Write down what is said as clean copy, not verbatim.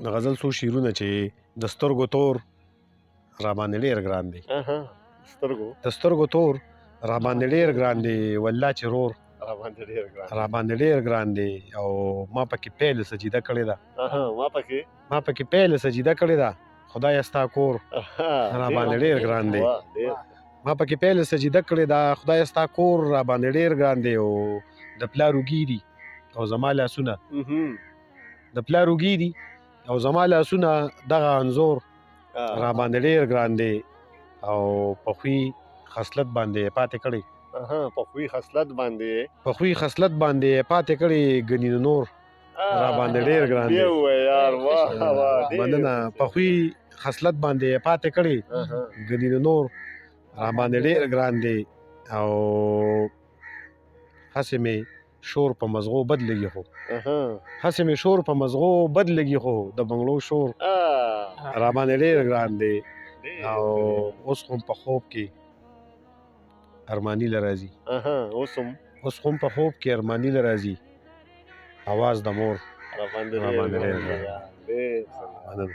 د غزل څو شعرونه چې د سترګو تور راباندې ډېر ګران دی. د سترګو تور راباندې ډېر ګران دی، والله چې رور راباندې ډېر ګران دی. او ما پکې پیل سجده کړې ده، ما پکې پیل سجده کړې ده، خدایه ستا کور راباندې ډېر ګران دی. ما پکې پیل سجده کړې ده، خدایه ستا کور راباندې ډېر ګران دی. او د پلار اوږې دي او زما لاسونه، د پلار اوږې دي او زما لاسونه، دغه انځور راباندې ډېر ګران دی. او په خوی خصلت باندې پاتې کړی، په خوی خصلت باندې پاتې کړی، ګنې نور راباندې ډېر ګران دی. مننه. په خوی خصلت باندې پاتې کړی، ګنې نور راباندې ډېر ګران دی. او هسې مې شور په مزغو بد لګي خو، هسې مې شور په مزغو بد لګي خو، د بنګلو شور راباندې ډېر ګران دی. او اوس خو په خوب کې ارماني له راځي، اوس خو په خوب کې ارماني له راځي، اواز د مور راباندې ډېر ګران دی.